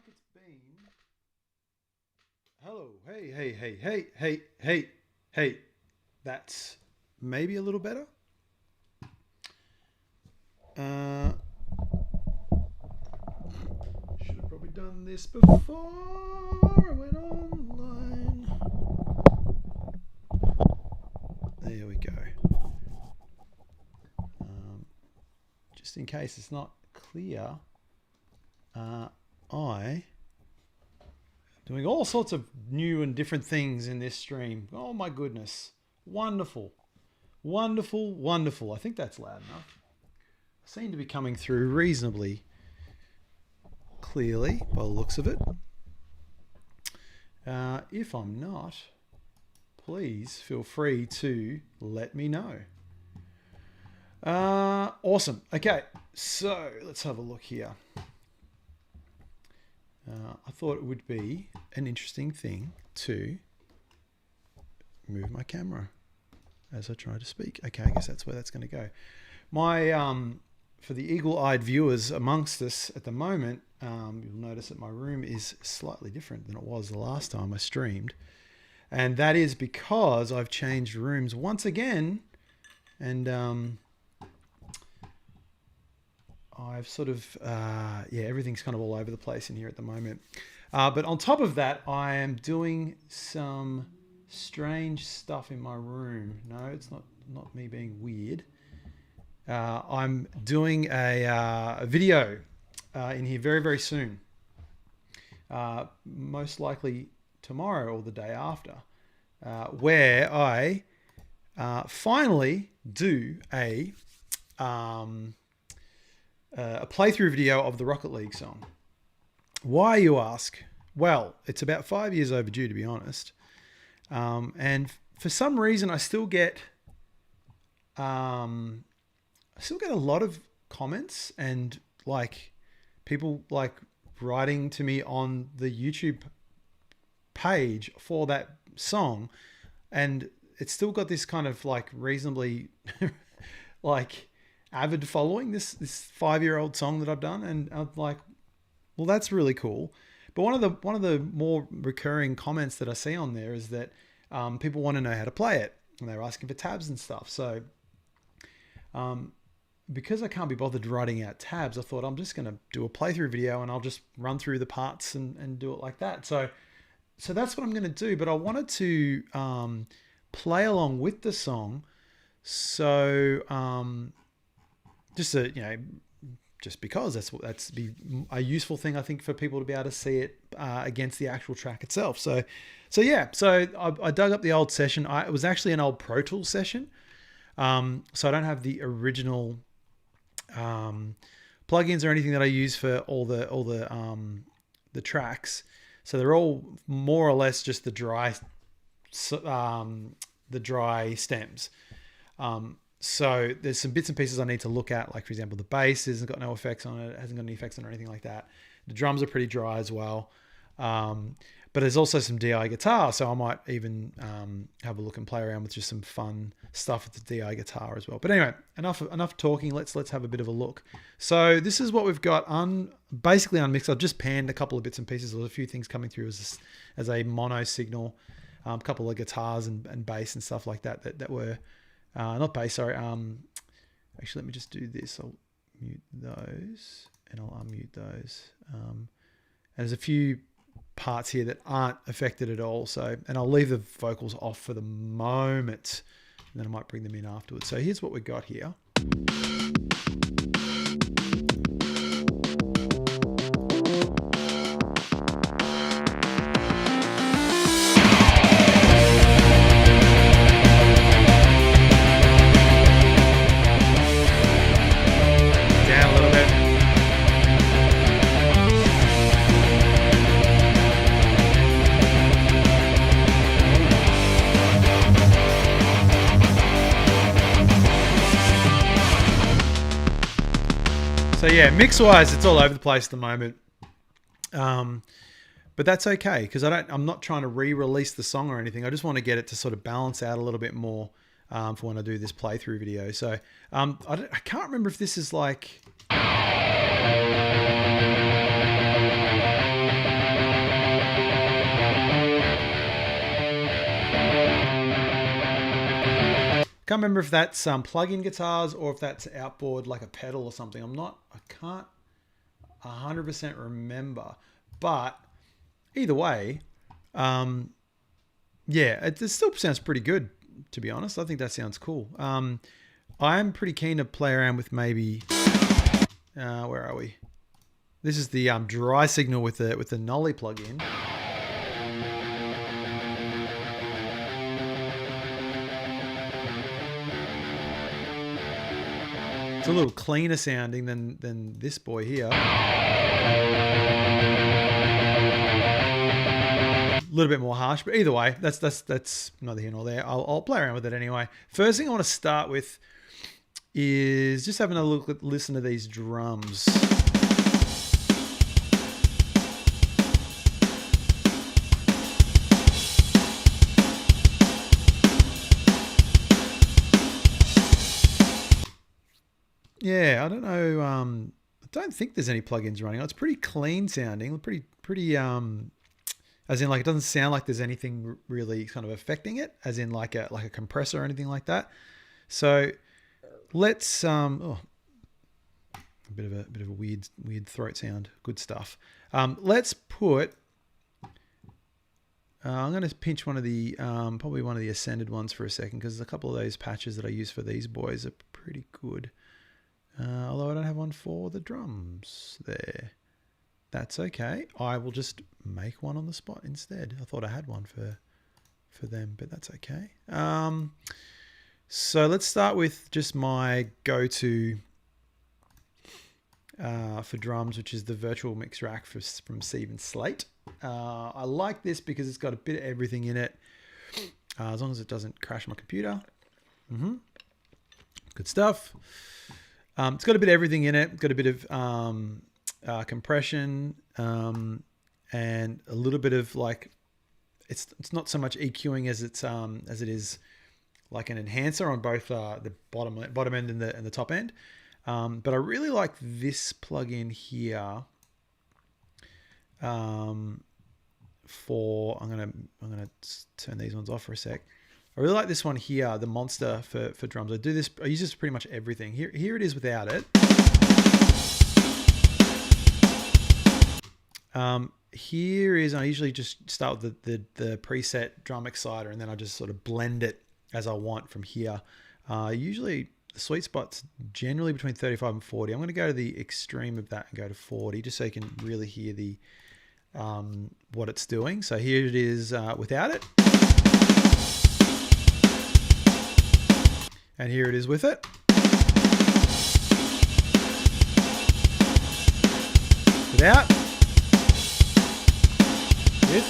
like it's been. Hello, hey. That's maybe a little better. Should have probably done this before I went online. There we go. Just in case it's not clear, I am doing all sorts of new and different things in this stream. Oh my goodness. Wonderful. Wonderful, wonderful. I think that's loud enough. I seem to be coming through reasonably clearly by the looks of it. If I'm not, please feel free to let me know. Awesome. Okay, so let's have a look here. I thought it would be an interesting thing to move my camera as I try to speak. Okay, I guess that's where that's going to go. My for the eagle-eyed viewers amongst us at the moment, you'll notice that my room is slightly different than it was the last time I streamed. And that is because I've changed rooms once again. And I've sort of, everything's kind of all over the place in here at the moment. But on top of that, I am doing some strange stuff in my room. No, it's not me being weird. I'm doing a video in here very, very soon. Most likely tomorrow or the day after, where I finally do a playthrough video of the Rocket League song. Why, you ask? Well, it's about 5 years overdue, to be honest. And for some reason, I still get a lot of comments and like people like writing to me on the YouTube page for that song, and it's still got this kind of like reasonably like avid following, this 5-year-old song that I've done. And I'm like, well, that's really cool. But one of the more recurring comments that I see on there is that people want to know how to play it, and they're asking for tabs and stuff. So because I can't be bothered writing out tabs, I thought I'm just going to do a playthrough video and I'll just run through the parts and do it like that. So that's what I'm going to do. But I wanted to play along with the song. So just because that's be a useful thing, I think, for people to be able to see it against the actual track itself. So I dug up the old session. It was actually an old Pro Tools session. So I don't have the original plugins or anything that I use for all the tracks. So they're all more or less just the dry stems. So there's some bits and pieces I need to look at, like for example, the bass hasn't got no effects on it, hasn't got any effects on it or anything like that. The drums are pretty dry as well. But there's also some DI guitar, so I might even have a look and play around with just some fun stuff with the DI guitar as well. But anyway, enough talking. Let's have a bit of a look. So this is what we've got basically unmixed. I've just panned a couple of bits and pieces. There's a few things coming through as a mono signal, a couple of guitars and bass and stuff like that were not bass. Sorry. Actually, let me just do this. I'll mute those and I'll unmute those. And there's a few parts here that aren't affected at all, and I'll leave the vocals off for the moment, and then I might bring them in afterwards. So here's what we got here. So yeah, mix-wise, it's all over the place at the moment, but that's okay because I'm not trying to re-release the song or anything. I just want to get it to sort of balance out a little bit more for when I do this playthrough video. So I can't remember if this is like. can't remember if that's plug-in guitars or if that's outboard like a pedal or something. I can't 100% remember, but either way, yeah, it still sounds pretty good, to be honest. I think that sounds cool. I'm pretty keen to play around with maybe, where are we? This is the dry signal with the Nolly plugin. It's a little cleaner sounding than this boy here. A little bit more harsh, but either way, that's neither here nor there. I'll play around with it anyway. First thing I want to start with is just having a listen to these drums. Yeah, I don't know. I don't think there's any plugins running. It's pretty clean sounding, pretty as in like it doesn't sound like there's anything really kind of affecting it, as in like a compressor or anything like that. So let's a bit of a weird throat sound. Good stuff. Let's put. I'm going to pinch one of the probably one of the Ascended ones for a second, because a couple of those patches that I use for these boys are pretty good. Although I don't have one for the drums there. That's okay. I will just make one on the spot instead. I thought I had one for them, but that's okay. So let's start with just my go-to for drums, which is the virtual mix rack from Stephen Slate. I like this because it's got a bit of everything in it, as long as it doesn't crash my computer. Good stuff. It's got a bit of everything in it. Got a bit of compression and a little bit of like, it's not so much EQing as it is like an enhancer on both the bottom end and the top end. But I really like this plugin here. I'm gonna turn these ones off for a sec. I really like this one here, the Monster for drums. I use this for pretty much everything. Here it is without it. Here is, I usually just start with the preset drum exciter, and then I just sort of blend it as I want from here. Usually the sweet spot's generally between 35 and 40. I'm going to go to the extreme of that and go to 40, just so you can really hear the what it's doing. So here it is without it. And here it is with it. Without. With.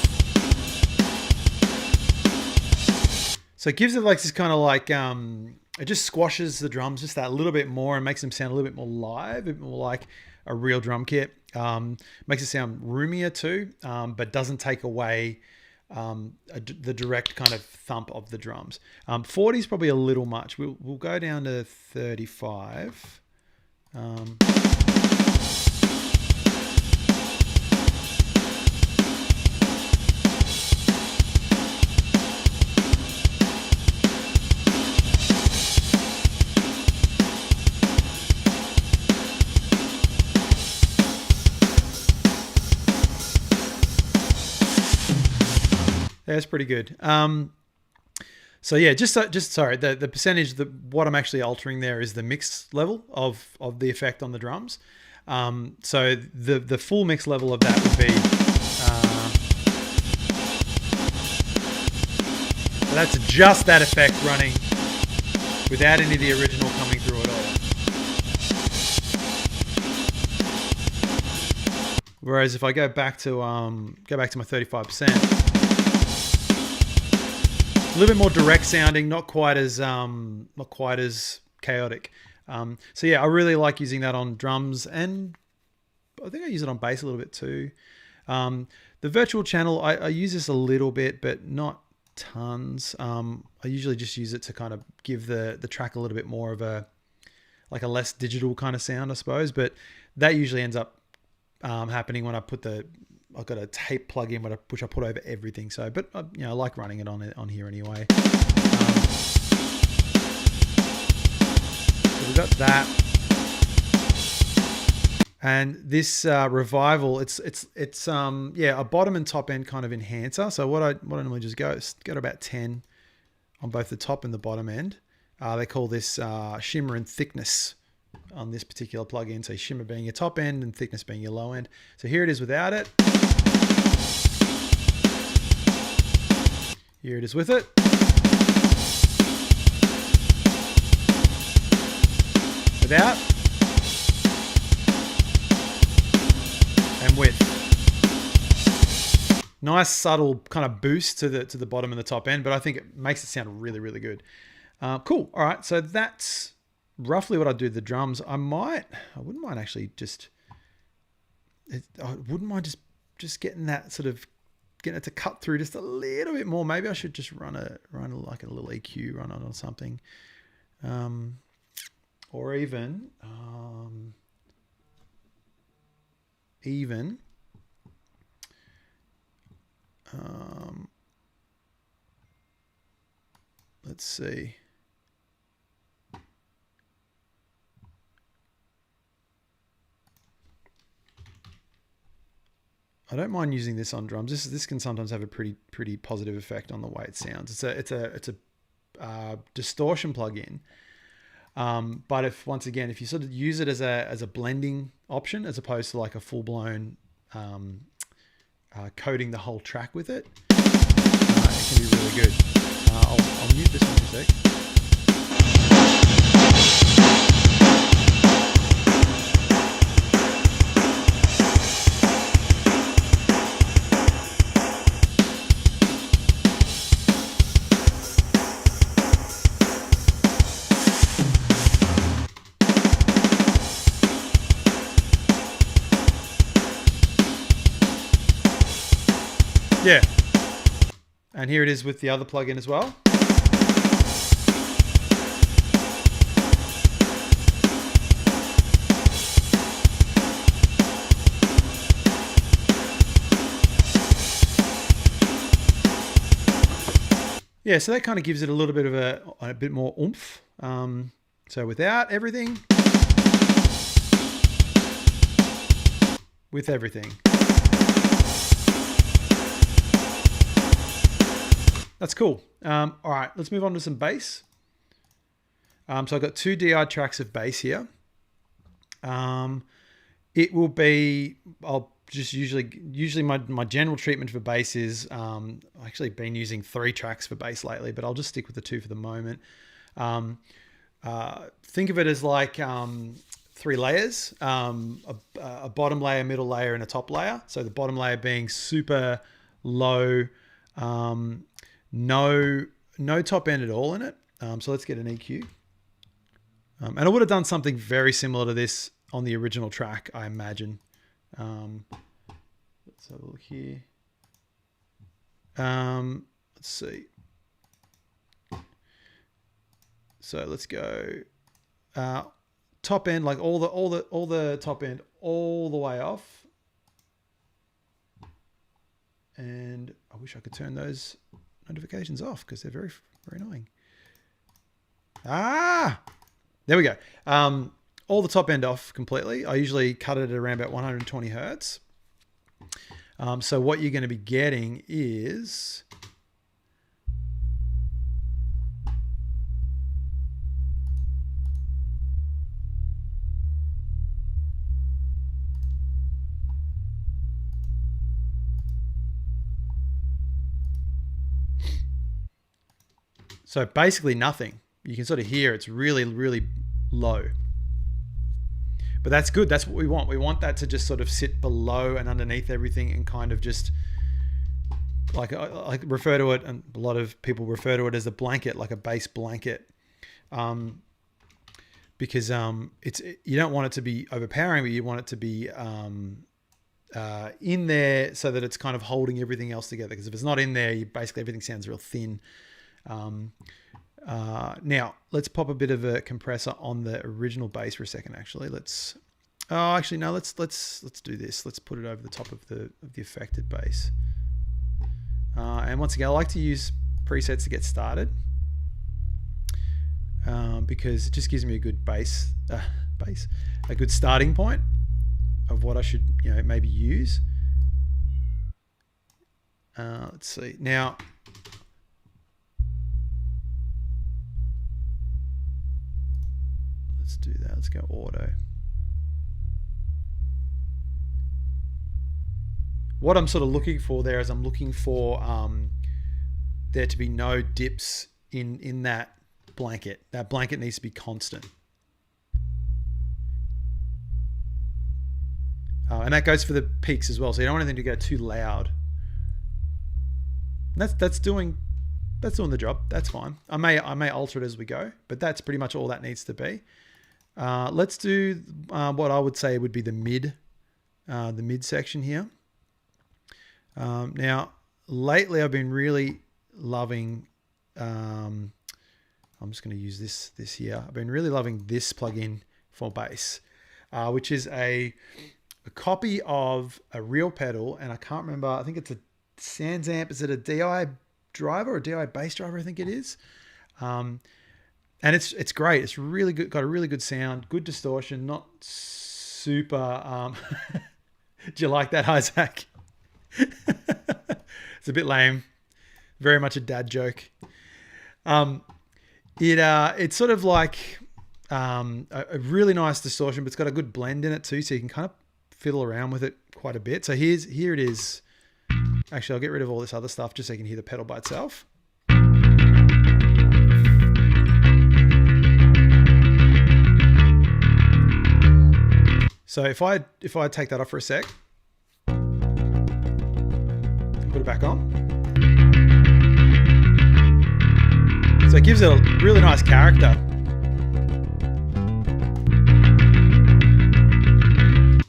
So it gives it like this kind of like, it just squashes the drums just that little bit more and makes them sound a little bit more live, a bit more like a real drum kit. Makes it sound roomier too, but doesn't take away the direct kind of thump of the drums. 40 is probably a little much. We'll go down to 35. That's pretty good. So yeah, just sorry, the percentage, what I'm actually altering there is the mix level of the effect on the drums. So the full mix level of that would be, so that's just that effect running without any of the original coming through at all. Whereas if I go back to my 35%. A little bit more direct sounding, not quite as chaotic. So yeah, I really like using that on drums, and I think I use it on bass a little bit too. The virtual channel, I use this a little bit, but not tons. I usually just use it to kind of give the track a little bit more of a less digital kind of sound, I suppose. But that usually ends up happening when I've got a tape plug-in which I put over everything. So, but I like running it on here anyway. got that. And this revival, it's yeah, a bottom and top end kind of enhancer. So what I normally just go to about 10 on both the top and the bottom end. They call this shimmer and thickness on this particular plugin. So shimmer being your top end and thickness being your low end. So here it is without it. Here it is with it. Without. And with. Nice subtle kind of boost to the bottom and the top end, but I think it makes it sound really, really good. Cool. All right. So that's roughly what I do to the drums. I wouldn't mind actually just getting that sort of, getting it to cut through just a little bit more. Maybe I should just run like a little EQ run on or something. Or even let's see. I don't mind using this on drums. This can sometimes have a pretty positive effect on the way it sounds. It's a distortion plugin. But if you sort of use it as a blending option as opposed to like a full blown coating the whole track with it, it can be really good. I'll mute this one for a sec. Yeah. And here it is with the other plugin as well. Yeah, so that kind of gives it a little bit of a bit more oomph. So without everything, with everything. That's cool. All right, let's move on to some bass. So I've got 2 DI tracks of bass here. It will be, I'll just usually my general treatment for bass is, I've actually been using 3 tracks for bass lately, but I'll just stick with the 2 for the moment. Think of it as like 3 layers, a bottom layer, middle layer, and a top layer. So the bottom layer being super low, no top end at all in it. So let's get an EQ. And I would have done something very similar to this on the original track, I imagine. Let's have a look here. Let's see. So let's go top end, like all the top end all the way off. And I wish I could turn those notifications off because they're very, very annoying. There we go. All the top end off completely. I usually cut it at around about 120 hertz. So what you're going to be getting is so basically nothing. You can sort of hear it's really, really low. But that's good. That's what we want. We want that to just sort of sit below and underneath everything and kind of just like refer to it. And a lot of people refer to it as a blanket, like a bass blanket. Because you don't want it to be overpowering, but you want it to be in there so that it's kind of holding everything else together. Because if it's not in there, basically everything sounds real thin. Now let's pop a bit of a compressor on the original bass for a second. Actually, let's do this. Let's put it over the top of the affected bass. And once again, I like to use presets to get started. because it just gives me a good a good starting point of what I should, maybe use. Let's see. Now, let's do that. Let's go auto. What I'm sort of looking for there is I'm looking for there to be no dips in that blanket. That blanket needs to be constant. And that goes for the peaks as well. So you don't want anything to go too loud. That's doing the job. That's fine. I may alter it as we go, but that's pretty much all that needs to be. Let's do what I would say would be the mid section here. Now, lately I've been really loving. I'm just going to use this here. I've been really loving this plugin for bass, which is a copy of a real pedal, and I can't remember. I think it's a Sans amp. Is it a DI driver or a DI bass driver? I think it is. And it's great. It's really good. Got a really good sound, good distortion, not super. Do you like that, Isaac? It's a bit lame. Very much a dad joke. It's sort of like a really nice distortion, but it's got a good blend in it too, so you can kind of fiddle around with it quite a bit. So here it is. Actually, I'll get rid of all this other stuff just so you can hear the pedal by itself. So if I take that off for a sec, put it back on. So it gives it a really nice character.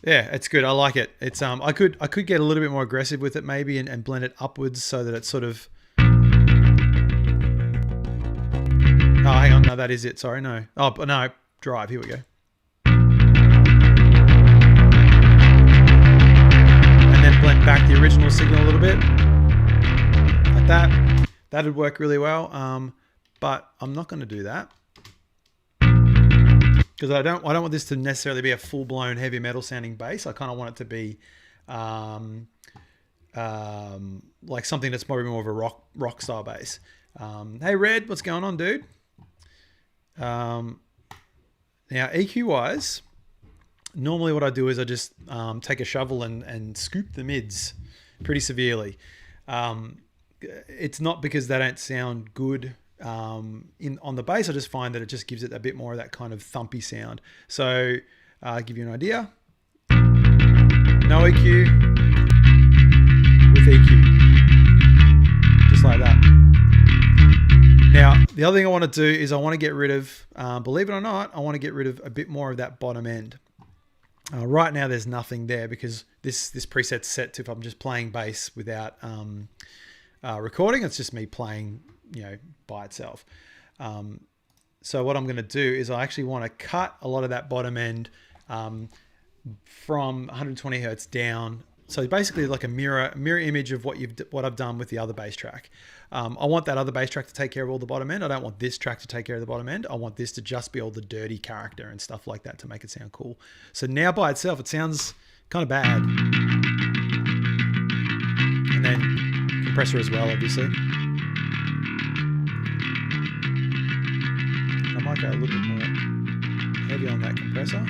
Yeah, it's good. I like it. It's I could get a little bit more aggressive with it maybe and blend it upwards so that it's sort of. Oh, hang on. No, that is it. Sorry, no. Oh, no. Drive. Here we go. And then blend back the original signal a little bit, like that. That'd work really well. But I'm not going to do that. Because I don't want this to necessarily be a full-blown heavy metal sounding bass. I kind of want it to be like something that's probably more of a rock style bass. Hey Red, what's going on, dude? Now EQ wise, normally what I do is I just take a shovel and scoop the mids pretty severely. It's not because they don't sound good on the bass. I just find that it just gives it a bit more of that kind of thumpy sound. So I'll give you an idea. No EQ with EQ, just like that. Now the other thing I want to do is I want to get rid of, believe it or not, I want to get rid of a bit more of that bottom end. Right now there's nothing there because this preset's set to if I'm just playing bass without recording. It's just me playing, by itself. So what I'm going to do is I actually want to cut a lot of that bottom end from 120 hertz down. So basically like a mirror image of what I've done with the other bass track. I want that other bass track to take care of all the bottom end. I don't want this track to take care of the bottom end. I want this to just be all the dirty character and stuff like that to make it sound cool. So now by itself, it sounds kind of bad. And then compressor as well, obviously. I might go a little bit more heavy on that compressor.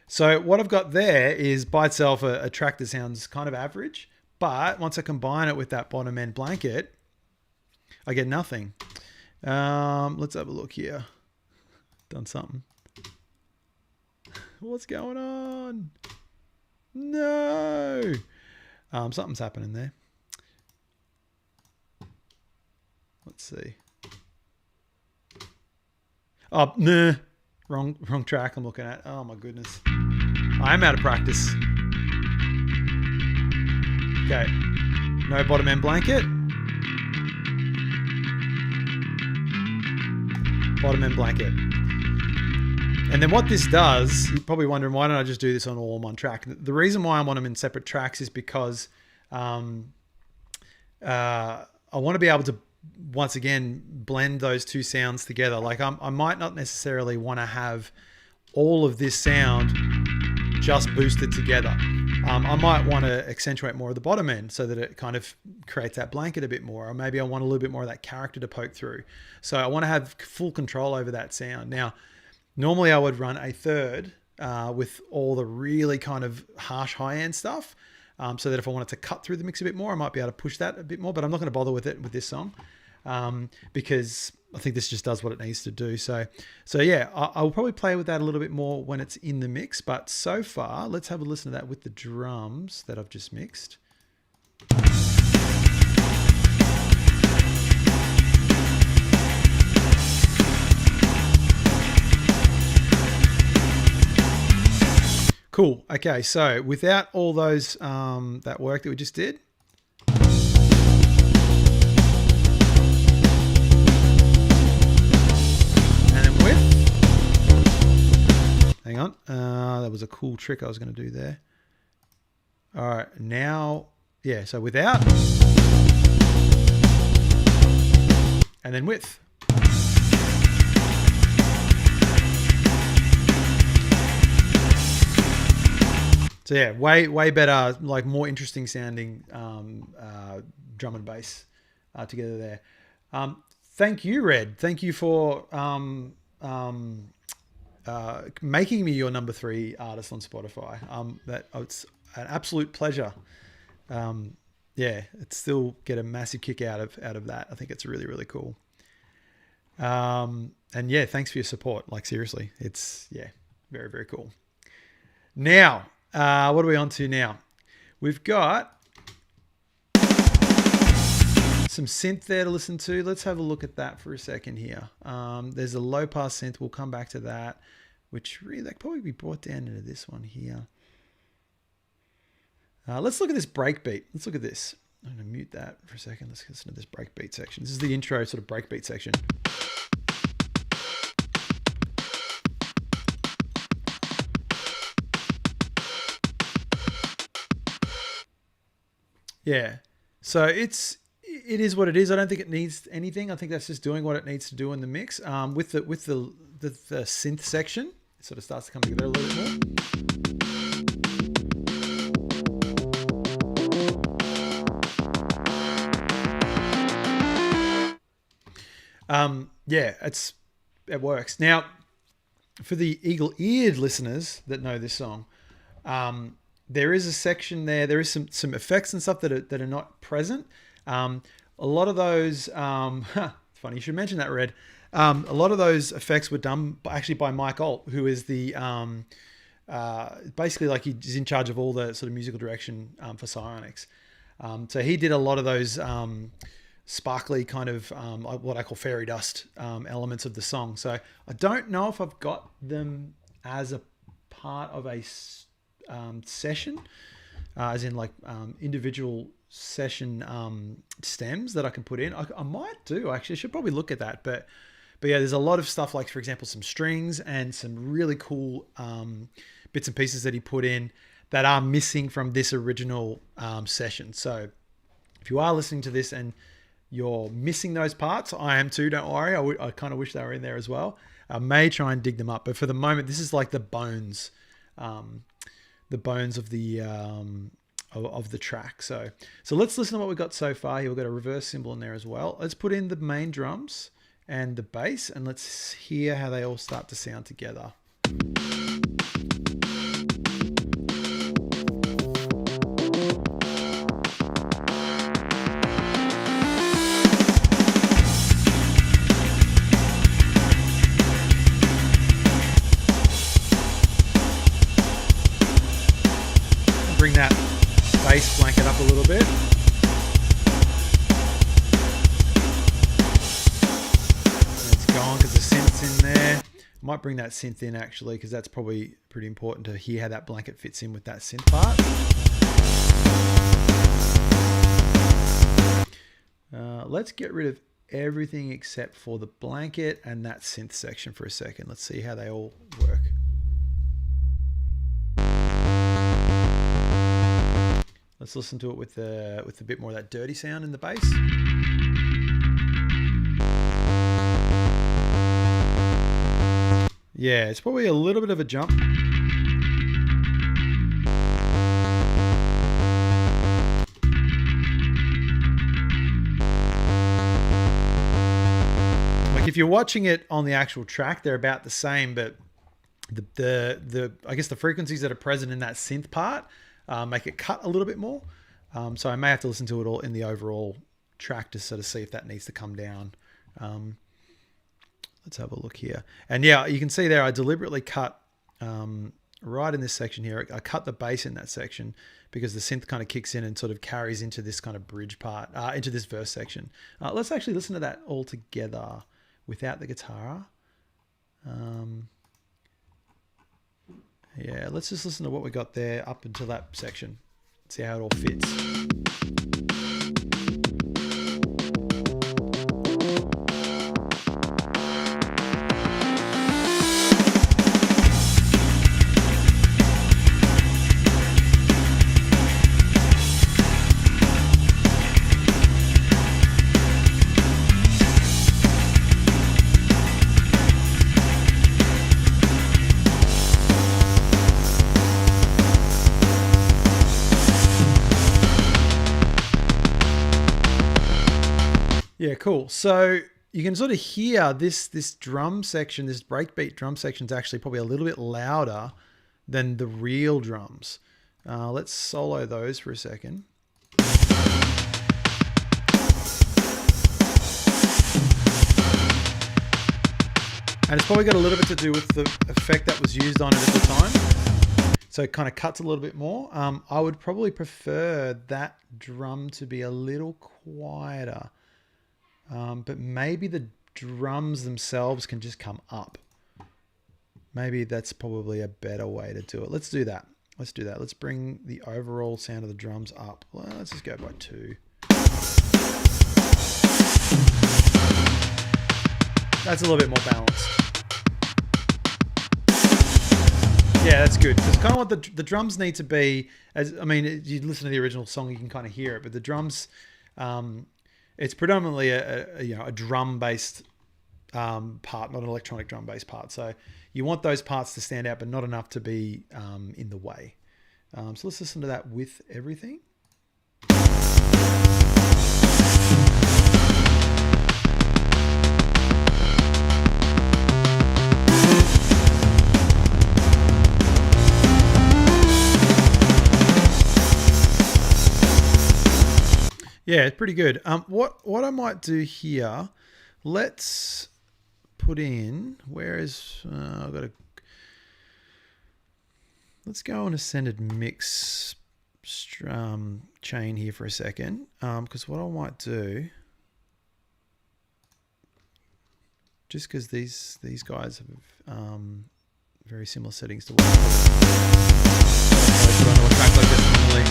So what I've got there is by itself a track that sounds kind of average, but once I combine it with that bottom end blanket, I get nothing. Let's have a look here. Done something. What's going on? No. Something's happening there. Let's see. Oh, nah. Wrong track I'm looking at. Oh my goodness. I am out of practice. Okay. No bottom end blanket. Bottom end blanket. And then what this does, you're probably wondering, why don't I just do this on all on one track? The reason why I want them in separate tracks is because I want to be able to once again blend those two sounds together. Like I might not necessarily want to have all of this sound just boosted together. I might want to accentuate more of the bottom end so that it kind of creates that blanket a bit more, or maybe I want a little bit more of that character to poke through. So I want to have full control over that sound. Now, normally I would run a third with all the really kind of harsh high end stuff, so that if I wanted to cut through the mix a bit more, I might be able to push that a bit more, but I'm not going to bother with it with this song, because I think this just does what it needs to do. So yeah, I'll probably play with that a little bit more when it's in the mix, but so far, let's have a listen to that with the drums that I've just mixed. Cool. Okay, so without all those that work that we just did, and then with, hang on, that was a cool trick I was going to do there. All right, now, yeah, so without, and then with. So yeah, way better, like more interesting sounding drum and bass together there. Thank you, Red. Thank you for making me your number 3 artist on Spotify. It's an absolute pleasure. Yeah, it's still get a massive kick out of that. I think it's really, really cool. And yeah, thanks for your support. Like seriously, it's very, very cool. Now, what are we on to now? We've got some synth there to listen to. Let's have a look at that for a second here. There's a low pass synth. We'll come back to that, which really that could probably be brought down into this one here. Let's look at this breakbeat. Let's look at this. I'm going to mute that for a second. Let's listen to this breakbeat section. This is the intro sort of breakbeat section. Yeah, so it is what it is. I don't think it needs anything. I think that's just doing what it needs to do in the mix. With the synth section, it sort of starts to come together a little bit more. Yeah, it works. Now, for the eagle-eared listeners that know this song, there is a section there. There is some effects and stuff that are not present. A lot of those, it's funny you should mention that, Red. A lot of those effects were done actually by Mike Alt, who is the basically like he's in charge of all the sort of musical direction for Psionics. So he did a lot of those sparkly kind of what I call fairy dust elements of the song. So I don't know if I've got them as a part of a session, as in like individual session stems that I can put in. I might do actually. I should probably look at that, but yeah, there's a lot of stuff like, for example, some strings and some really cool bits and pieces that he put in that are missing from this original session. So if you are listening to this and you're missing those parts, I am too, don't worry. I kind of wish they were in there as well. I may try and dig them up, but for the moment, this is like the bones of the track. So let's listen to what we've got so far here. We've got a reverse cymbal in there as well. Let's put in the main drums and the bass, and let's hear how they all start to sound together. Bring that bass blanket up a little bit. It's gone because the synth's in there. Might bring that synth in actually, because that's probably pretty important to hear how that blanket fits in with that synth part. Let's get rid of everything except for the blanket and that synth section for a second. Let's see how they all work. Let's listen to it with a bit more of that dirty sound in the bass. Yeah, it's probably a little bit of a jump. Like if you're watching it on the actual track, they're about the same, but the I guess the frequencies that are present in that synth part make it cut a little bit more. So I may have to listen to it all in the overall track to sort of see if that needs to come down. Let's have a look here. And yeah, you can see there, I deliberately cut right in this section here. I cut the bass in that section because the synth kind of kicks in and sort of carries into this kind of bridge part, into this verse section. Let's actually listen to that all together without the guitar. Yeah, let's just listen to what we got there up until that section. See how it all fits. Yeah, cool. So you can sort of hear this drum section, this breakbeat drum section is actually probably a little bit louder than the real drums. Let's solo those for a second. And it's probably got a little bit to do with the effect that was used on it at the time. So it kind of cuts a little bit more. I would probably prefer that drum to be a little quieter. But maybe the drums themselves can just come up. Maybe that's probably a better way to do it. Let's do that. Let's do that. Let's bring the overall sound of the drums up. Well, let's just go by 2. That's a little bit more balanced. Yeah, that's good. Because kind of what the drums need to be, you listen to the original song, you can kind of hear it, but the drums, it's predominantly a drum-based part, not an electronic drum-based part. So you want those parts to stand out, but not enough to be in the way. So let's listen to that with everything. Yeah, it's pretty good. What I might do here, let's put in, let's go on ascended mix chain here for a second, because what I might do, just because these guys have very similar settings to what I put on a track like this normally.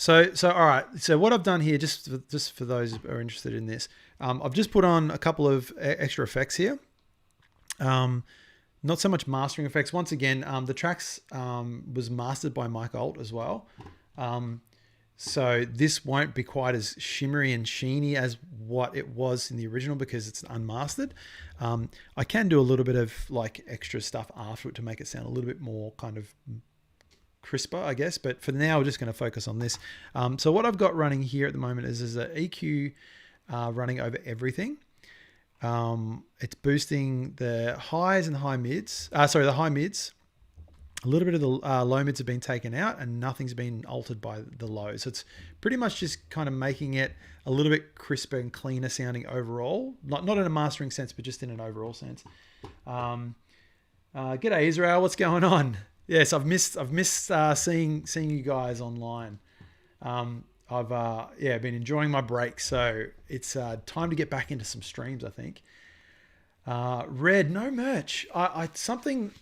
So all right. So what I've done here, just for those who are interested in this, I've just put on a couple of extra effects here. Not so much mastering effects. Once again, the tracks was mastered by Mike Alt as well. So this won't be quite as shimmery and sheeny as what it was in the original because it's unmastered. I can do a little bit of like extra stuff after it to make it sound a little bit more kind of crisper, I guess, but for now we're just going to focus on this. So what I've got running here at the moment is an EQ running over everything. It's boosting the highs and high mids. The high mids. A little bit of the low mids have been taken out and nothing's been altered by the lows. So it's pretty much just kind of making it a little bit crisper and cleaner sounding overall. Not in a mastering sense, but just in an overall sense. G'day Israel, what's going on? Yes, I've missed seeing you guys online. I've been enjoying my break, so it's time to get back into some streams, I think. Red, no merch. I could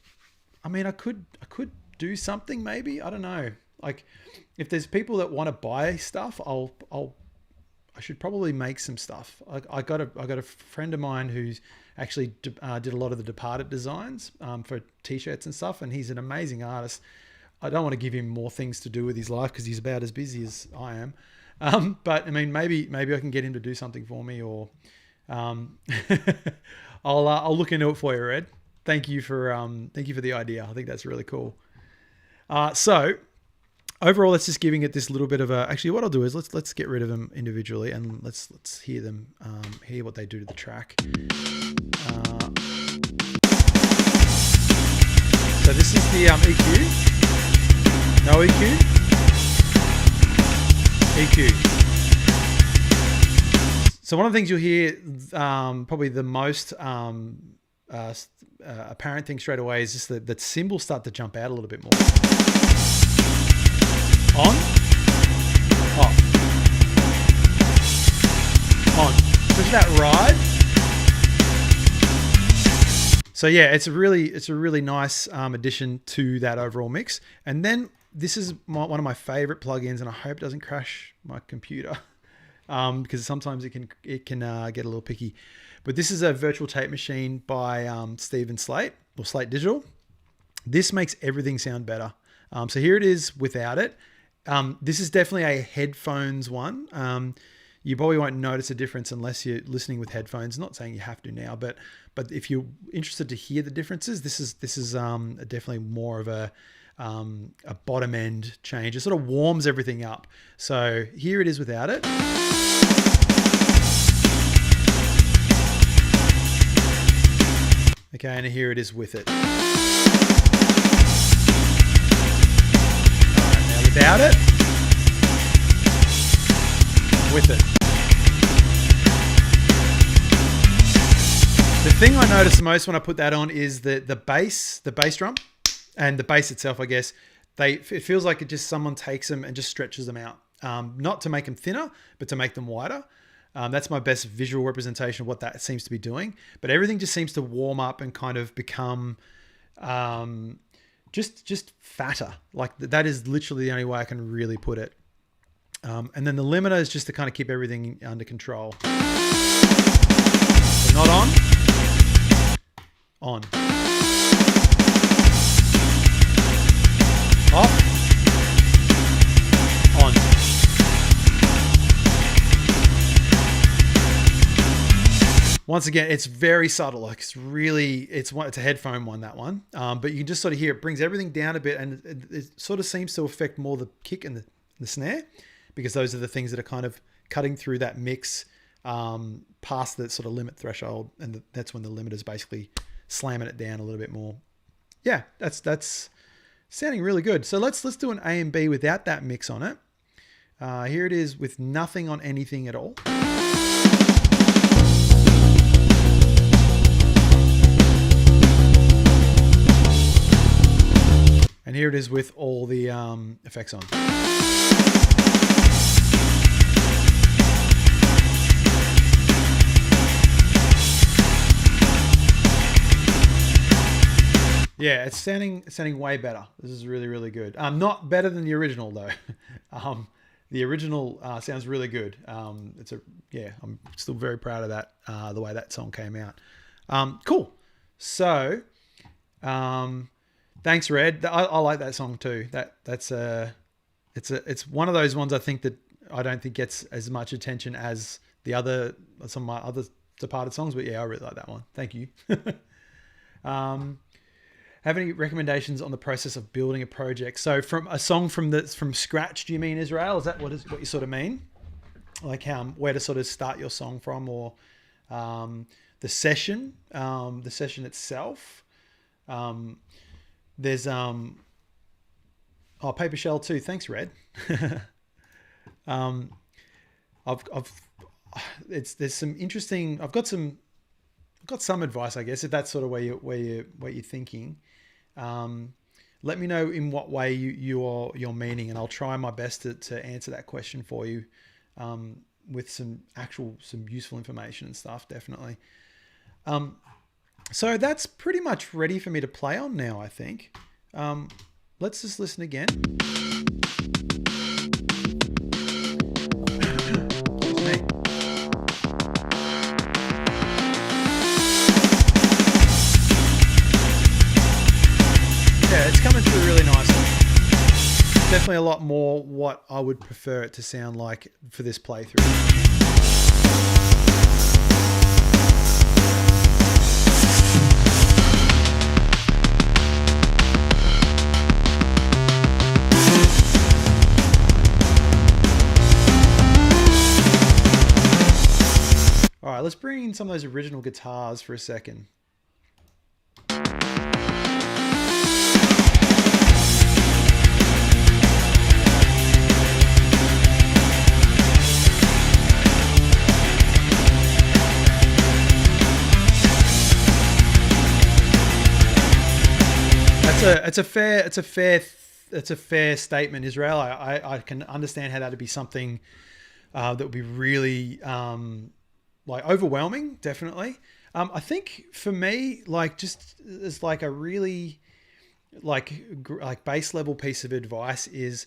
do something maybe. I don't know. Like if there's people that want to buy stuff, I should probably make some stuff. I got a friend of mine who's actually did a lot of the Departed designs for t-shirts and stuff, and he's an amazing artist. I don't want to give him more things to do with his life because he's about as busy as I am. But I mean, maybe I can get him to do something for me, or I'll look into it for you, Red. Thank you for the idea. I think that's really cool. So overall, let's just giving it this little bit of a. Actually, what I'll do is let's get rid of them individually and let's hear them, hear what they do to the track. So this is the EQ. No EQ. EQ. So one of the things you'll hear, probably the most apparent thing straight away, is just that cymbals start to jump out a little bit more. On, off, on. Push that ride. So yeah, it's a really nice addition to that overall mix. And then this is one of my favorite plugins, and I hope it doesn't crash my computer because sometimes it can get a little picky. But this is a virtual tape machine by Stephen Slate, or Slate Digital. This makes everything sound better. So here it is without it. This is definitely a headphones one. You probably won't notice a difference unless you're listening with headphones. Not saying you have to now, but if you're interested to hear the differences, this is definitely more of a bottom end change. It sort of warms everything up. So here it is without it. Okay, and here it is with it. All right, now without it, with it. The thing I notice the most when I put that on is the bass drum, and the bass itself, I guess. It feels like someone takes them and just stretches them out, not to make them thinner, but to make them wider. That's my best visual representation of what that seems to be doing. But everything just seems to warm up and kind of become just fatter. Like that is literally the only way I can really put it. And then the limiter is just to kind of keep everything under control. So not on. On. Off. On. Once again, it's very subtle. Like it's a headphone one, that one. But you can just sort of hear it brings everything down a bit, and it sort of seems to affect more the kick and the snare, because those are the things that are kind of cutting through that mix past that sort of limit threshold, and that's when the limiter's basically slamming it down a little bit more. Yeah, that's sounding really good. So let's do an A and B without that mix on it. Here it is with nothing on anything at all. And here it is with all the effects on. Yeah, it's sounding way better. This is really, really good. Not better than the original though. The original sounds really good. I'm still very proud of that, the way that song came out. Cool. So, thanks, Red. I like that song too. It's one of those ones I think that I don't think gets as much attention as some of my other Departed songs, but yeah, I really like that one. Thank you. Have any recommendations on the process of building a project? So from a song from scratch, do you mean, Israel? Is that what you sort of mean? Like where to sort of start your song from, or the session itself? There's Paper Shell too. Thanks, Red. There's some interesting. I've got some advice, I guess, if that's sort of where you're thinking. Let me know in what way you're meaning, and I'll try my best to answer that question for you with some useful information and stuff, definitely. So that's pretty much ready for me to play on now, I think. Let's just listen again. Excuse me. definitely a lot more what I would prefer it to sound like for this playthrough. All right, let's bring in some of those original guitars for a second. It's a fair statement, Israel. I can understand how that would be something that would be really like overwhelming, definitely. I think for me, like just as like a really like base level piece of advice is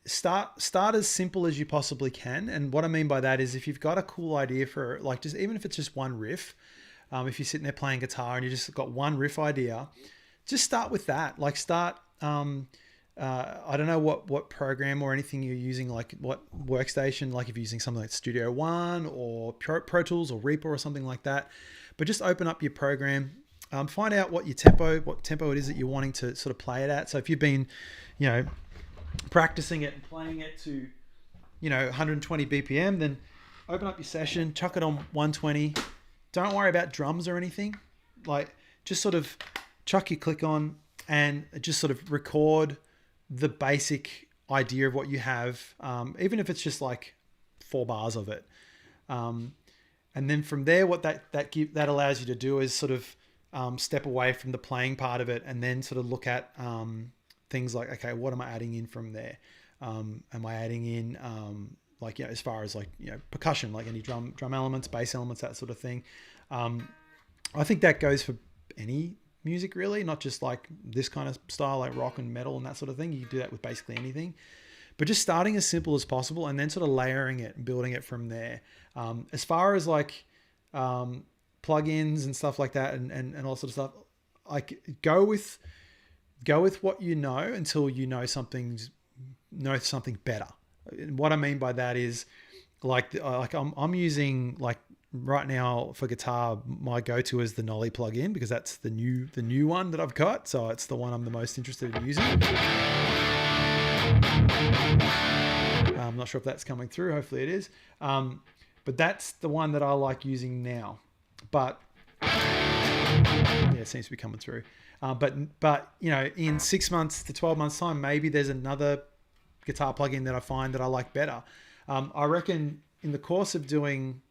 start as simple as you possibly can. And what I mean by that is if you've got a cool idea for like just even if it's just one riff, if you're sitting there playing guitar and you just got one riff idea, just start with that. Like start. I don't know what program or anything you're using, like what workstation, like if you're using something like Studio One or Pro Tools or Reaper or something like that. But just open up your program, find out what tempo it is that you're wanting to sort of play it at. So if you've been, practicing it and playing it to, 120 BPM, then open up your session, chuck it on 120. Don't worry about drums or anything. Like just sort of chuck your click on and just sort of record the basic idea of what you have, even if it's just like 4 bars of it. And then from there, what that allows you to do is sort of step away from the playing part of it and then sort of look at things like, okay, what am I adding in from there? Am I adding in as far as percussion, like any drum elements, bass elements, that sort of thing. I think that goes for any music really, not just like this kind of style like rock and metal and that sort of thing. You can do that with basically anything, but just starting as simple as possible and then sort of layering it and building it from there. As far as like plugins and stuff like that and all sort of stuff, like go with what you know until you know something better. And what I mean by that is like I'm using like right now for guitar, my go-to is the Nolly plugin because that's the new one that I've got. So it's the one I'm the most interested in using. I'm not sure if that's coming through. Hopefully it is. But that's the one that I like using now. But yeah, it seems to be coming through. But in 6 months to 12 months time, maybe there's another guitar plugin that I find that I like better. I reckon in the course of doing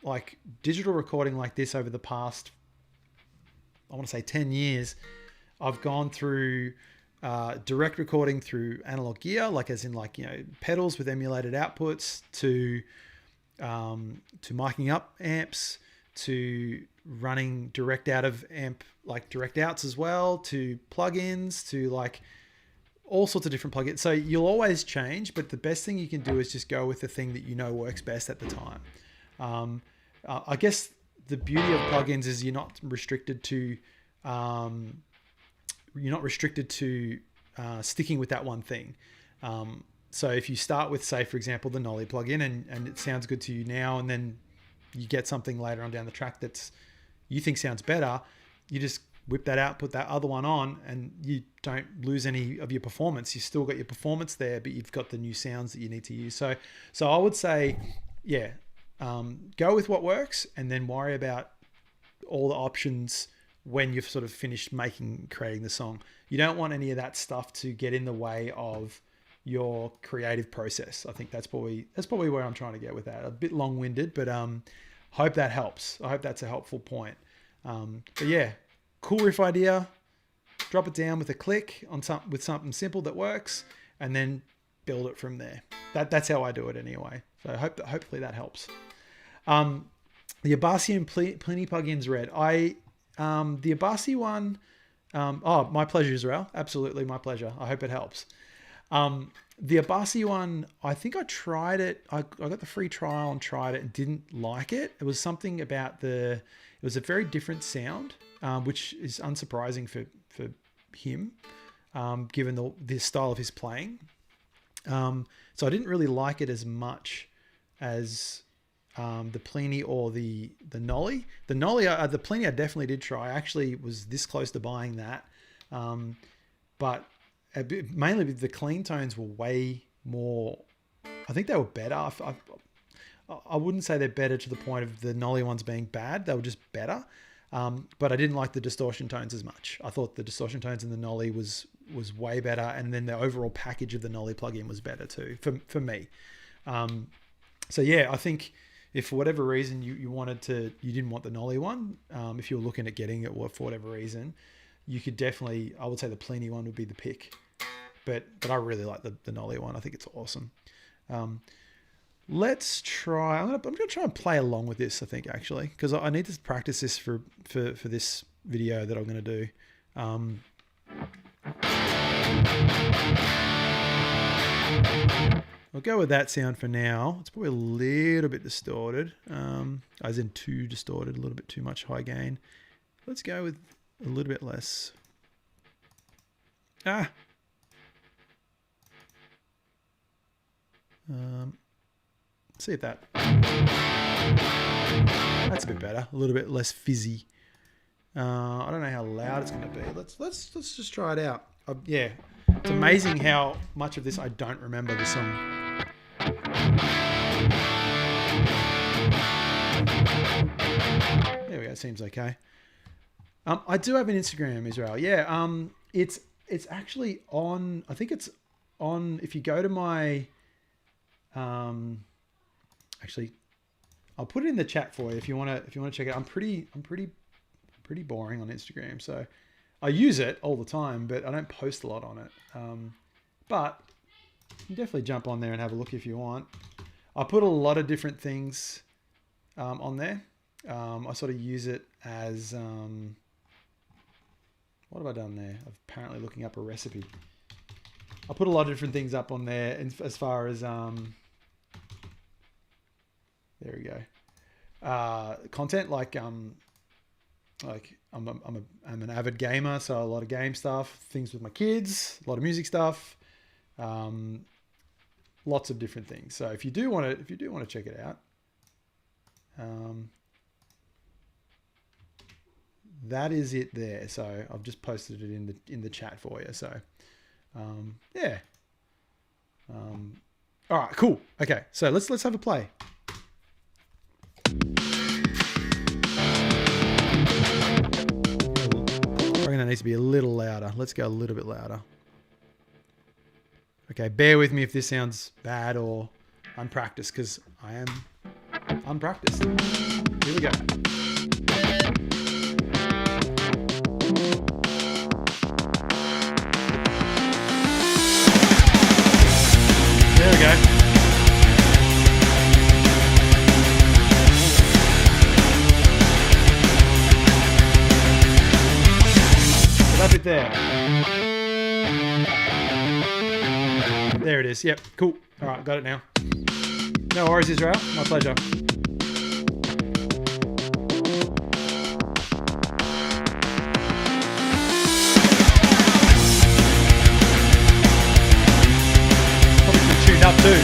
like digital recording like this over the past, I want to say 10 years, I've gone through direct recording through analog gear, like as in pedals with emulated outputs to miking up amps, to running direct out of amp, like direct outs as well, to plugins, to like all sorts of different plugins. So you'll always change, but the best thing you can do is just go with the thing that you know works best at the time. I guess the beauty of plugins is you're not restricted to sticking with that one thing. So if you start with, say, for example, the Nolly plugin and it sounds good to you now, and then you get something later on down the track that's you think sounds better, you just whip that out, put that other one on, and you don't lose any of your performance. You still got your performance there, but you've got the new sounds that you need to use. So I would say, yeah, go with what works and then worry about all the options when you've sort of finished creating the song. You don't want any of that stuff to get in the way of your creative process. I think that's probably where I'm trying to get with that. A bit long-winded, but hope that helps. I hope that's a helpful point. But yeah, cool riff idea, drop it down with a click with something simple that works, and then build it from there. That's how I do it anyway. So hopefully that helps. The Abasi and Plenty plugins read. The Abasi one, my pleasure, Israel. Absolutely my pleasure. I hope it helps. The Abasi one, I think I tried it. I got the free trial and tried it and didn't like it. It was something about it was a very different sound, which is unsurprising for him. given the style of his playing. So I didn't really like it as much as the Plini or the Nolly. The Nolly, the Plini I definitely did try. I actually was this close to buying that. But mainly the clean tones were way more, I think they were better. I wouldn't say they're better to the point of the Nolly ones being bad. They were just better. But I didn't like the distortion tones as much. I thought the distortion tones in the Nolly was way better. And then the overall package of the Nolly plugin was better too, for me. So yeah, I think if for whatever reason you didn't want the Nolly one, if you were looking at getting it or for whatever reason, you could definitely, I would say the Plini one would be the pick. But I really like the Nolly one. I think it's awesome. Let's try. I'm gonna try and play along with this. I think actually, because I need to practice this for this video that I'm gonna do. I'll go with that sound for now. It's probably a little bit distorted, as in too distorted, a little bit too much high gain. Let's go with a little bit less. See if that's a bit better, a little bit less fizzy. I don't know how loud it's going to be. Let's just try it out. Yeah, it's amazing how much of this I don't remember the song. There we go. Seems okay. I do have an Instagram, Israel. Yeah. It's actually on. I think it's on. If you go to my. Actually, I'll put it in the chat for you if you want to check it out. I'm pretty boring on Instagram, so I use it all the time, but I don't post a lot on it. But you can definitely jump on there and have a look if you want. I put a lot of different things on there. I sort of use it as what have I done there? I'm apparently looking up a recipe. I put a lot of different things up on there, as far as there we go. Content like I'm an avid gamer, so a lot of game stuff, things with my kids, a lot of music stuff, lots of different things. So if you do want to check it out, that is it there. So I've just posted it in the chat for you. So yeah. All right, cool. Okay, so let's have a play. I'm going to need to be a little louder. Let's go a little bit louder. Okay, bear with me if this sounds bad or unpracticed, because I am unpracticed. Here we go. There we go. That bit there. There it is. Yep. Cool. All right. Got it now. No worries, Israel. My pleasure. Probably should tune up too.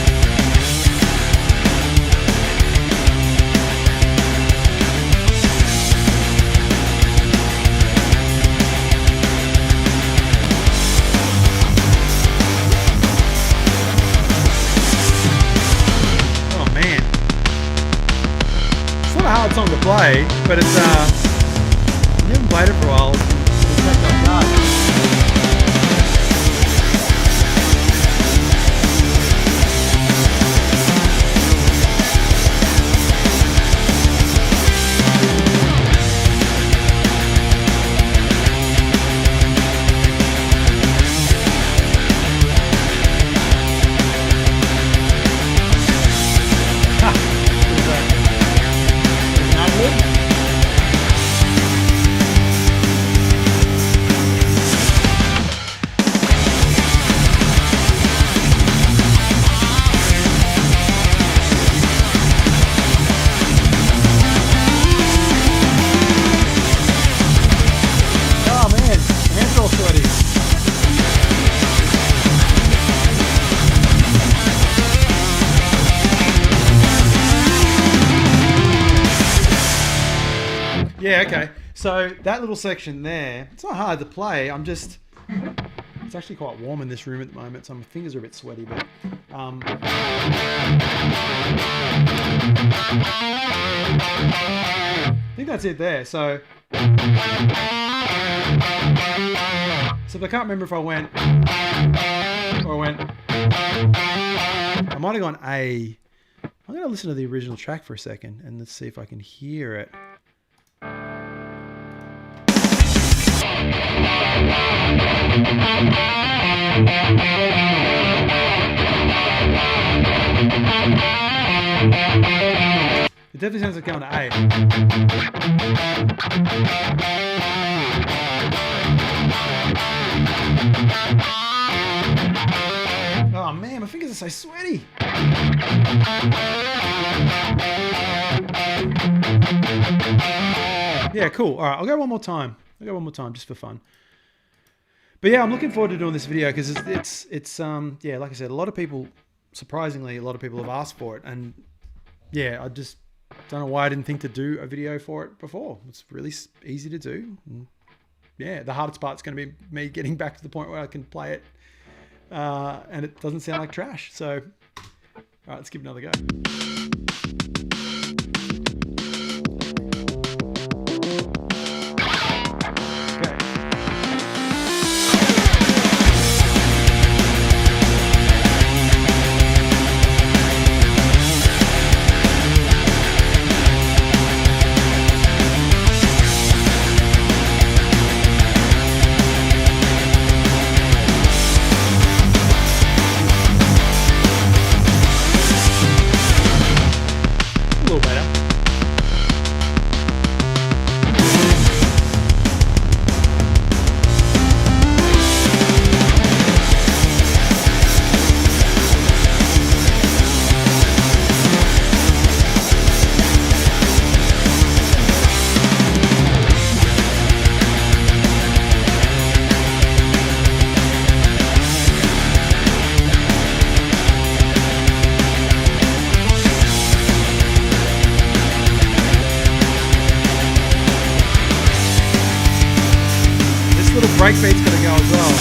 Song to play, but it's you haven't played it for a while. It's back off guard. Yeah, okay. So that little section there, it's not hard to play. It's actually quite warm in this room at the moment, so my fingers are a bit sweaty, but I think that's it there. So I can't remember if I went or I went. I might have gone A. I'm going to listen to the original track for a second and let's see if I can hear it. It definitely sounds like going to A. Oh man, my fingers are so sweaty. Yeah, cool. All right, I'll go one more time. Just for fun. But yeah, I'm looking forward to doing this video because it's yeah, like I said, surprisingly, a lot of people have asked for it, and yeah, I just don't know why I didn't think to do a video for it before. It's really easy to do. And yeah, the hardest part's going to be me getting back to the point where I can play it and it doesn't sound like trash. So, all right, let's give it another go. Breakbeat's gonna go as well.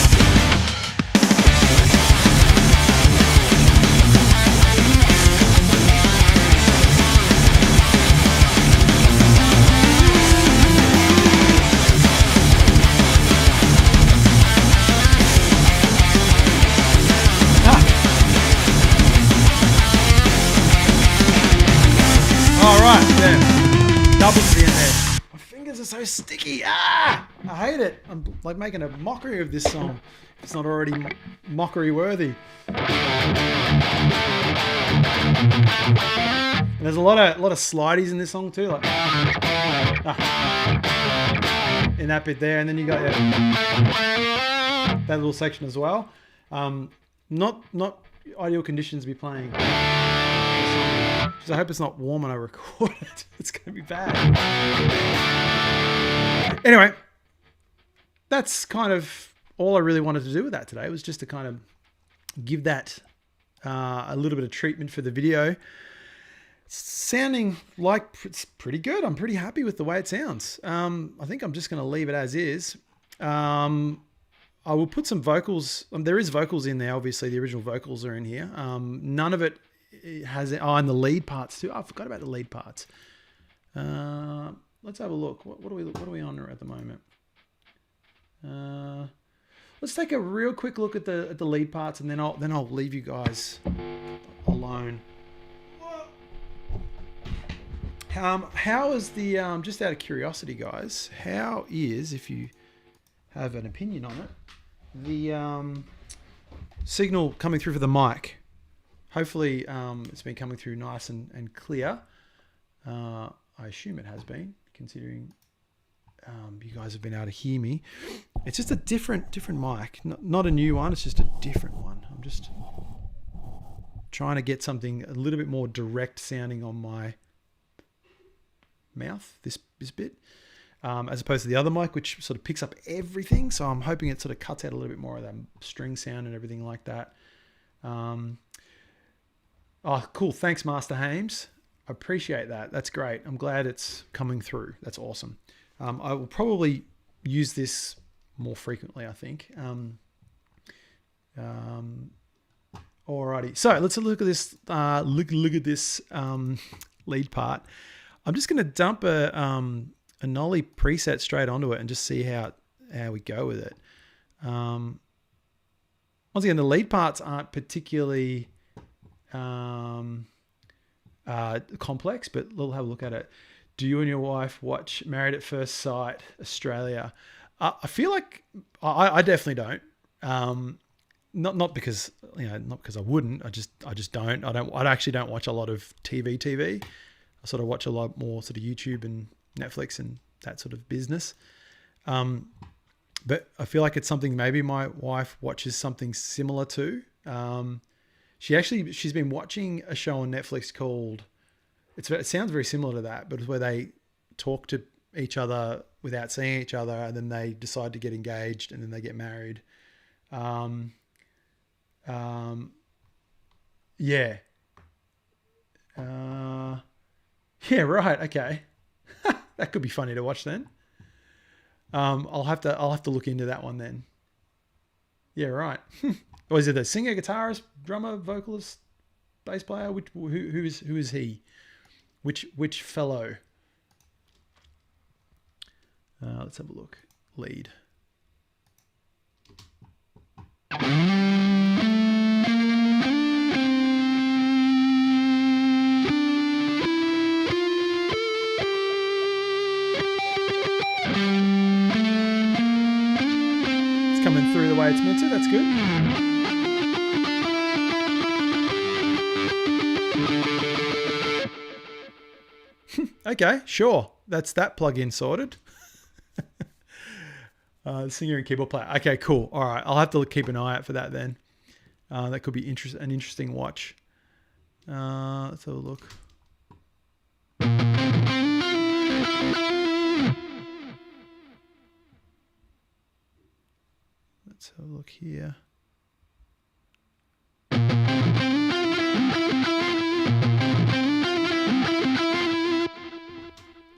All right, yeah. Double to the end there. My fingers are so sticky. Ah! I hate it. I'm like making a mockery of this song. It's not already mockery worthy. And there's a lot of slideys in this song too, like in that bit there, and then you got that little section as well. Not ideal conditions to be playing this song. Just I hope it's not warm when I record it. It's gonna be bad. Anyway. That's kind of all I really wanted to do with that today, was just to kind of give that a little bit of treatment for the video. It's sounding like it's pretty good. I'm pretty happy with the way it sounds. I think I'm just going to leave it as is. I will put some vocals. There is vocals in there. Obviously, the original vocals are in here. None of it has... Oh, and the lead parts too. I forgot about the lead parts. Let's have a look. What are we on at the moment? Let's take a real quick look at the lead parts, and then I'll leave you guys alone. How is the just out of curiosity, guys? How is, if you have an opinion on it, the signal coming through for the mic? Hopefully, it's been coming through nice and clear. I assume it has been, considering you guys have been able to hear me. It's just a different mic, not a new one. It's just a different one. I'm just trying to get something a little bit more direct sounding on my mouth, this bit, as opposed to the other mic, which sort of picks up everything. So I'm hoping it sort of cuts out a little bit more of that string sound and everything like that. Oh, cool. Thanks, Master Hames. I appreciate that. That's great. I'm glad it's coming through. That's awesome. I will probably use this more frequently, I think. Alrighty. So let's look at this. Look at this lead part. I'm just going to dump a Nolly preset straight onto it and just see how we go with it. Once again, the lead parts aren't particularly complex, but we'll have a look at it. Do you and your wife watch Married at First Sight Australia? I feel like I definitely don't. Not because not because I wouldn't. I just don't. I actually don't watch a lot of TV. I sort of watch a lot more sort of YouTube and Netflix and that sort of business. But I feel like it's something maybe my wife watches something similar to. She's been watching a show on Netflix called, it sounds very similar to that, but it's where they talk to each other without seeing each other, and then they decide to get engaged, and then they get married. Yeah. Yeah, right. Okay. That could be funny to watch then. I'll have to look into that one then. Yeah, right. Or is it the singer, guitarist, drummer, vocalist, bass player? Who is he? Which fellow? Let's have a look. Lead. It's coming through the way it's meant to. That's good. Okay, sure. That's that plugin sorted. Singer and keyboard player. Okay, cool. All right, I'll have to keep an eye out for that then. That could be an interesting watch. Let's have a look. Let's have a look here.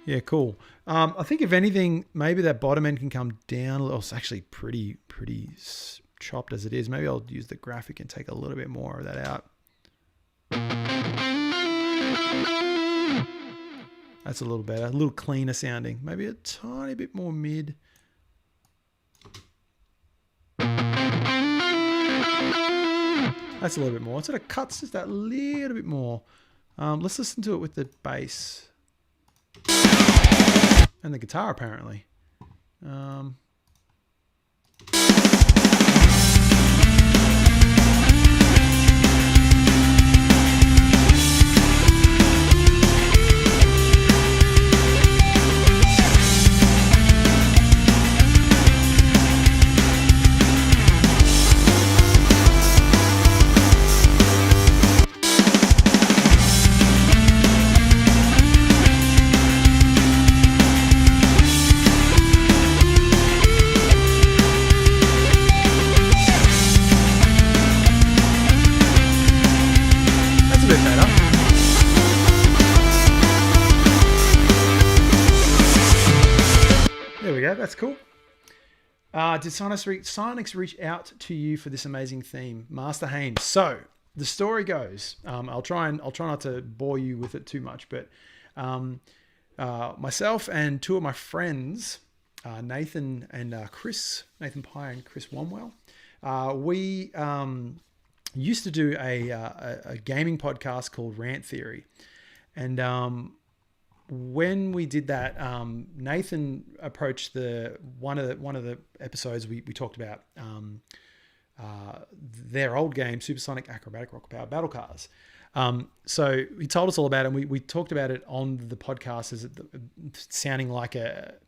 Yeah, cool. I think if anything, maybe that bottom end can come down a little. It's actually pretty chopped as it is. Maybe I'll use the graphic and take a little bit more of that out. That's a little better, a little cleaner sounding. Maybe a tiny bit more mid. That's a little bit more. It sort of cuts just that little bit more. Let's listen to it with the bass. And the guitar, apparently. That's cool. Did Sonics reach out to you for this amazing theme, Master Hames? So the story goes. I'll try not to bore you with it too much, but myself and two of my friends, Nathan and Nathan Pye and Chris Womwell, we used to do a gaming podcast called Rant Theory, and when we did that, Nathan approached one of the episodes we talked about their old game, Supersonic Acrobatic Rocket Power Battle Cars. So he told us all about it, and we talked about it on the podcast as sounding like it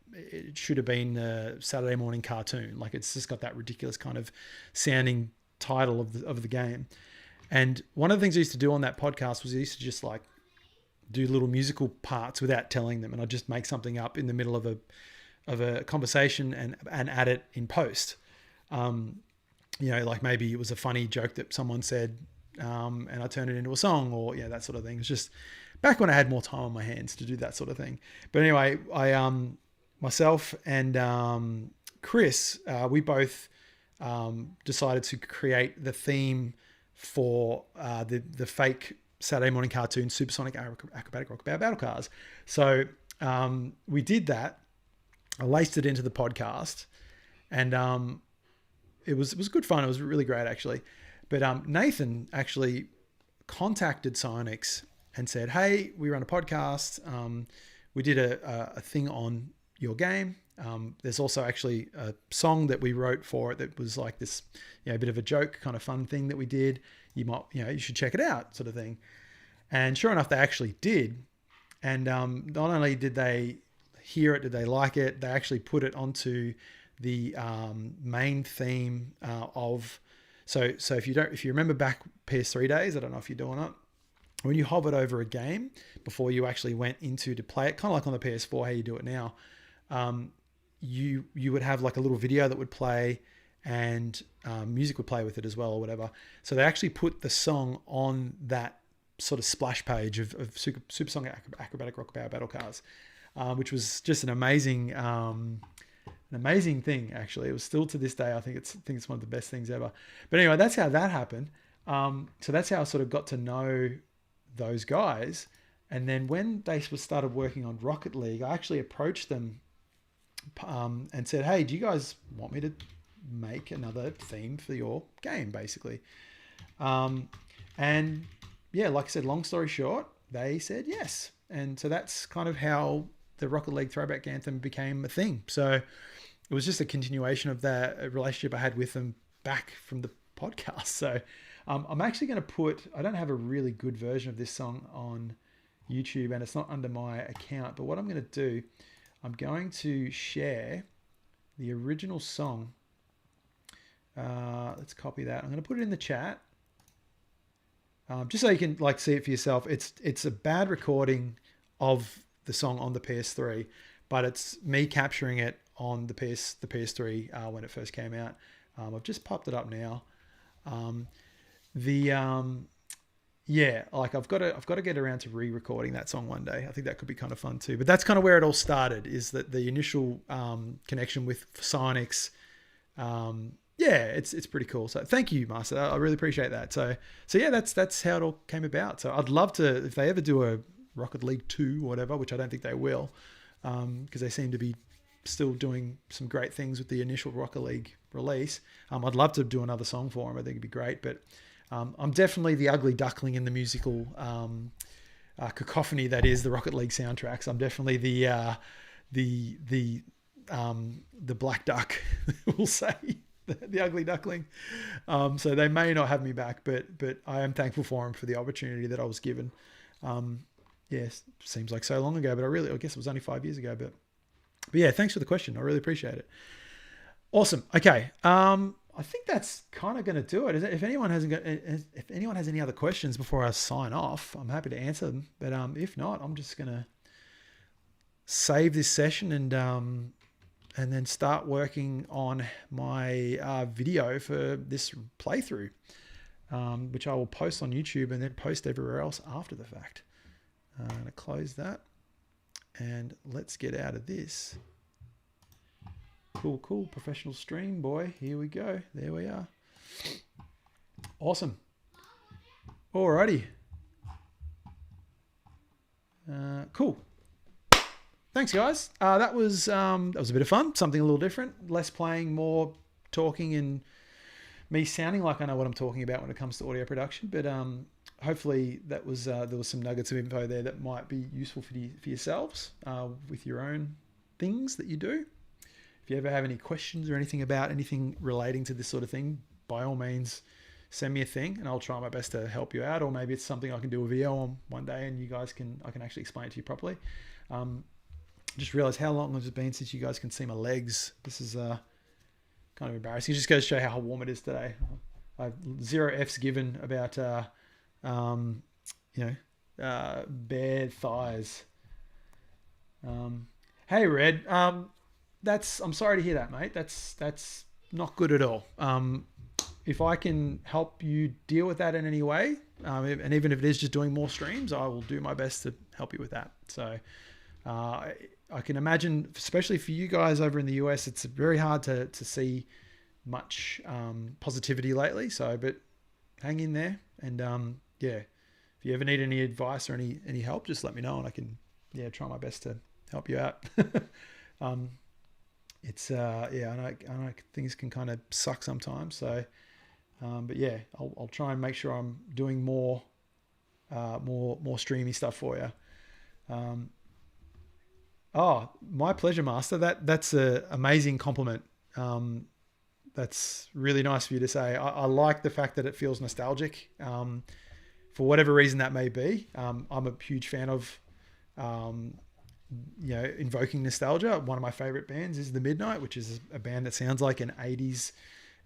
should have been a Saturday morning cartoon. Like it's just got that ridiculous kind of sounding title of the game. And one of the things I used to do on that podcast was I used to just like do little musical parts without telling them, and I'd just make something up in the middle of a conversation and add it in post. Like maybe it was a funny joke that someone said and I turned it into a song, or that sort of thing. It's just back when I had more time on my hands to do that sort of thing. But anyway, I myself and Chris, we both decided to create the theme for the fake Saturday morning cartoon Supersonic Acrobatic Rockabout Battle Cars. So we did that. I laced it into the podcast, and it was good fun. It was really great, actually. But Nathan actually contacted Psyonix and said, "Hey, we run a podcast. We did a thing on your game. There's also actually a song that we wrote for it that was like this, a bit of a joke kind of fun thing that we did. You might, you should check it out, sort of thing." And sure enough, they actually did. And not only did they hear it, did they like it, they actually put it onto the main theme of. So if you remember back PS3 days, I don't know if you're doing it, when you hovered over a game before you actually went into to play it, kind of like on the PS4, how you do it now, you would have like a little video that would play, and music would play with it as well, or whatever. So they actually put the song on that sort of splash page of Supersonic Acrobatic Rockabout Battle Cars, which was just an amazing thing. Actually, it was still to this day. I think it's one of the best things ever. But anyway, that's how that happened. So that's how I sort of got to know those guys. And then when they started working on Rocket League, I actually approached them and said, "Hey, do you guys want me to make another theme for your game?" Basically, and yeah, like I said, long story short, they said yes. And so that's kind of how the Rocket League Throwback Anthem became a thing. So it was just a continuation of that relationship I had with them back from the podcast. So I'm actually going to I don't have a really good version of this song on YouTube, and it's not under my account. But what I'm going to do, I'm going to share the original song. Let's copy that. I'm going to put it in the chat. Just so you can see it for yourself. It's a bad recording of the song on the PS3, but it's me capturing it on the PS3 when it first came out. I've just popped it up now. I've got to get around to re-recording that song one day. I think that could be kind of fun too. But that's kind of where it all started. Is that the initial connection with Psyonix? It's pretty cool. So thank you, Master. I really appreciate that. So yeah, that's how it all came about. So I'd love to, if they ever do a Rocket League 2 or whatever, which I don't think they will, because they seem to be still doing some great things with the initial Rocket League release. I'd love to do another song for them. I think it'd be great. But I'm definitely the ugly duckling in the musical cacophony that is the Rocket League soundtracks. I'm definitely the black duck, we'll say. The ugly duckling. So they may not have me back, but I am thankful for them for the opportunity that I was given. Yes, seems like so long ago, but I guess it was only 5 years ago. But yeah, thanks for the question. I really appreciate it. Awesome. Okay. I think that's kind of going to do it. If anyone has any other questions before I sign off, I'm happy to answer them. But if not, I'm just going to save this session and then start working on my video for this playthrough, which I will post on YouTube and then post everywhere else after the fact. I'm going to close that, and let's get out of this. Cool. Professional stream, boy. Here we go. There we are. Awesome. Alrighty. Cool. Thanks, guys. That was a bit of fun. Something a little different. Less playing, more talking, and me sounding like I know what I'm talking about when it comes to audio production. But hopefully there was some nuggets of info there that might be useful for yourselves with your own things that you do. If you ever have any questions or anything about anything relating to this sort of thing, by all means, send me a thing and I'll try my best to help you out. Or maybe it's something I can do a video on one day and I can actually explain it to you properly. Just realized how long has it been since you guys can see my legs. This is kind of embarrassing. It just goes to show how warm it is today. I have 0 F's given about bare thighs. Hey Red, I'm sorry to hear that, mate. That's not good at all. if I can help you deal with that in any way, and even if it is just doing more streams, I will do my best to help you with that. So I can imagine, especially for you guys over in the US, it's very hard to see much positivity lately. So, but hang in there, and yeah, if you ever need any advice or any help, just let me know, and I can try my best to help you out. It's I know things can kind of suck sometimes. So, but yeah, I'll try and make sure I'm doing more streamy stuff for you. Oh, my pleasure, Master. That's an amazing compliment. That's really nice for you to say. I like the fact that it feels nostalgic. For whatever reason that may be. I'm a huge fan of, invoking nostalgia. One of my favorite bands is The Midnight, which is a band that sounds like an 80s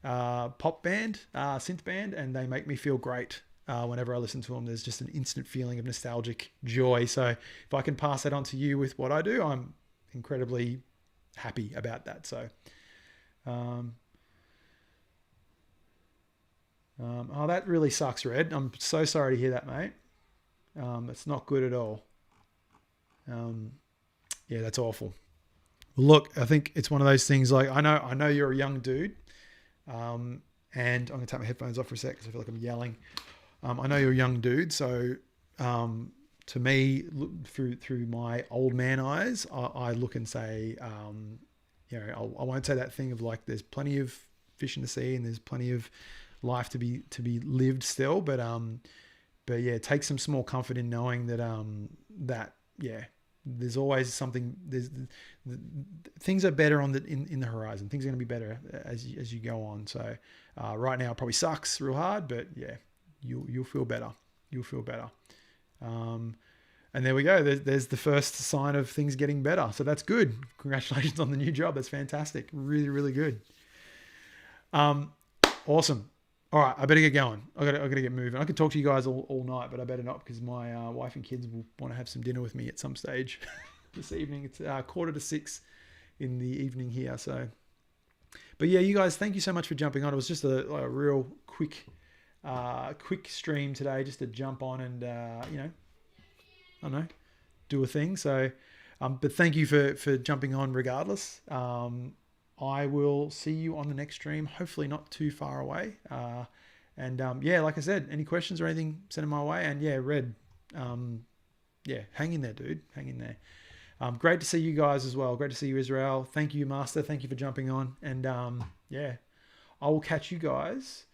pop band, synth band, and they make me feel great. Whenever I listen to them, there's just an instant feeling of nostalgic joy. So if I can pass that on to you with what I do, I'm incredibly happy about that. So, oh, that really sucks, Red. I'm so sorry to hear that, mate. It's not good at all. Yeah, that's awful. Well, look, I think it's one of those things. Like I know you're a young dude, and I'm gonna take my headphones off for a sec because I feel like I'm yelling. I know you're a young dude, so to me, through my old man eyes, I look and say, I won't say that thing of like, there's plenty of fish in the sea and there's plenty of life to be lived still, but yeah, take some small comfort in knowing that there's always something. Things are better in the horizon. Things are going to be better as you go on. So right now it probably sucks real hard, but yeah. You'll feel better. You'll feel better. And there we go. There's the first sign of things getting better. So that's good. Congratulations on the new job. That's fantastic. Really, really good. Awesome. All right, I better get going. I gotta get moving. I could talk to you guys all night, but I better not because my wife and kids will want to have some dinner with me at some stage this evening. It's 5:45 in the evening here. So, but yeah, you guys, thank you so much for jumping on. It was just a real quick stream today, just to jump on and I don't know, do a thing. So, but thank you for jumping on regardless. I will see you on the next stream, hopefully not too far away. Like I said, any questions or anything, send them my way. And yeah, Red, hang in there, dude. Hang in there. Great to see you guys as well. Great to see you, Israel. Thank you, Master. Thank you for jumping on. And I will catch you guys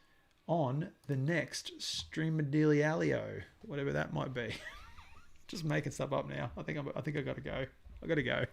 on the next Streamadilio, whatever that might be. Just making stuff up now. I think I gotta go.